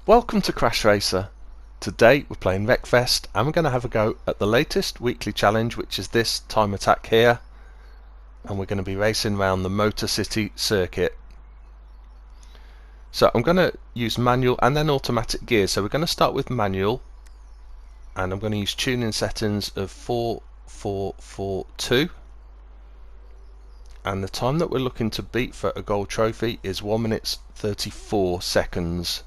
Welcome to CrashRacer. Today we're playing Wreckfest and we're going to have a go at the latest weekly challenge, which is this time attack here, and we're going to be racing around the Motorcity Circuit. So I'm going to use manual and then automatic gears. So we're going to start with manual, and I'm going to use tuning settings of 4442, and the time that we're looking to beat for a gold trophy is 1 minute 34 seconds.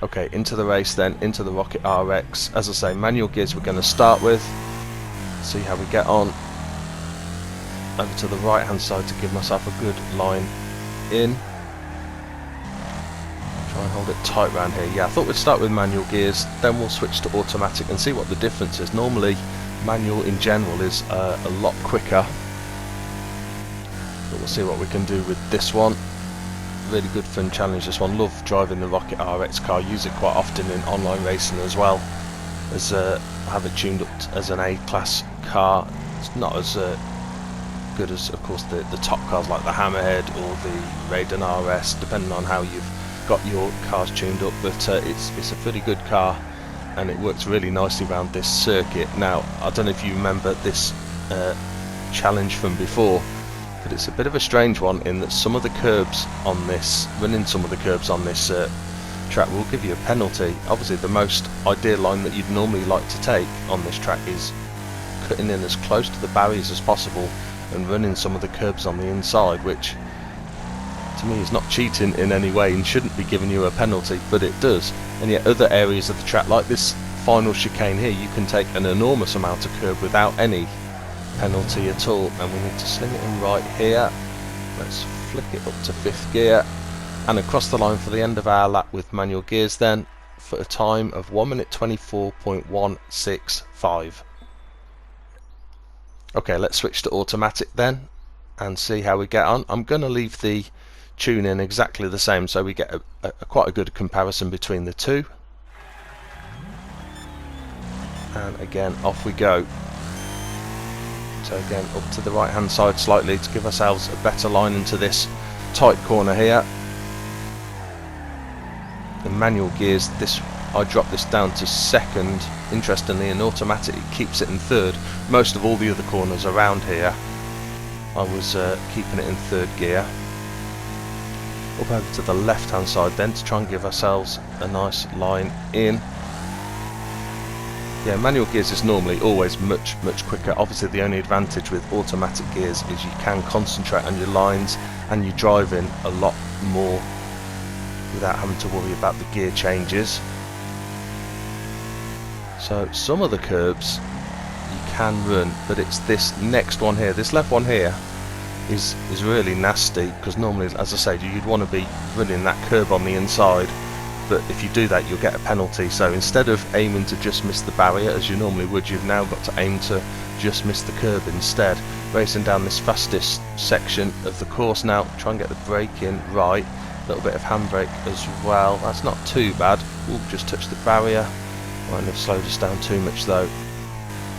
Okay, into the race then, into the Rocket RX. As I say, manual gears we're going to start with. See how we get on. Over to the right hand side to give myself a good line in. Try and hold it tight around here. Yeah, I thought we'd start with manual gears, then we'll switch to automatic and see what the difference is. Normally, manual in general is a lot quicker. But we'll see what we can do with this one. Really good fun challenge, this one. Love driving the Rocket RX car, use it quite often in online racing as well, as I have it tuned up as an A-class car. It's not as good as, of course, the top cars like the Hammerhead or the Raiden RS, depending on how you've got your cars tuned up, but it's a pretty good car and it works really nicely around this circuit. Now, I don't know if you remember this challenge from before, but it's a bit of a strange one in that some of the curbs on this, running some of the curbs on this track will give you a penalty. Obviously the most ideal line that you'd normally like to take on this track is cutting in as close to the barriers as possible and running some of the curbs on the inside, which to me is not cheating in any way and shouldn't be giving you a penalty, but it does. And yet other areas of the track, like this final chicane here, you can take an enormous amount of curb without any penalty at all. And we need to sling it in right here. Let's flick it up to 5th gear and across the line for the end of our lap with manual gears then, for a time of 1 minute 24.165. Okay, let's switch to automatic then and see how we get on. I'm going to leave the tune in exactly the same so we get quite a good comparison between the two. And again, off we go. So again, up to the right hand side slightly to give ourselves a better line into this tight corner here. The manual gears, I drop this down to 2nd. Interestingly, in automatic it keeps it in 3rd. Most of all the other corners around here I was keeping it in 3rd gear. Up over to the left hand side then to try and give ourselves a nice line in. Yeah, manual gears is normally always much quicker. Obviously the only advantage with automatic gears is you can concentrate on your lines and you drive in a lot more without having to worry about the gear changes. So some of the curbs you can run, but it's this next one here, this left one here is really nasty, because normally, as I said, you'd want to be running that curb on the inside, but if you do that you'll get a penalty. So instead of aiming to just miss the barrier as you normally would, you've now got to aim to just miss the curb instead. Racing down this fastest section of the course now, try and get the brake in right, a little bit of handbrake as well, that's not too bad. We'll just touch the barrier, might have slowed us down too much though.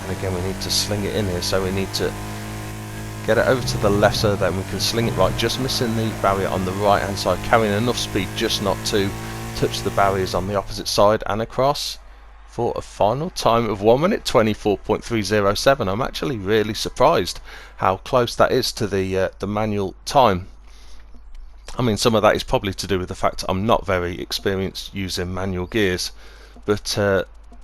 And again, we need to sling it in here, so we need to get it over to the left so then we can sling it right, just missing the barrier on the right hand side, carrying enough speed just not to touch the barriers on the opposite side, and across for a final time of 1 minute 24.307. I'm actually really surprised how close that is to the manual time. I mean, some of that is probably to do with the fact I'm not very experienced using manual gears, but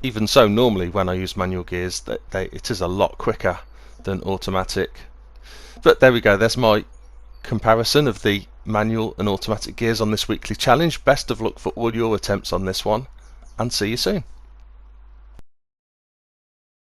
even so, normally when I use manual gears it is a lot quicker than automatic. But there we go, there's my comparison of the manual and automatic gears on this weekly challenge. Best of luck for all your attempts on this one, and see you soon.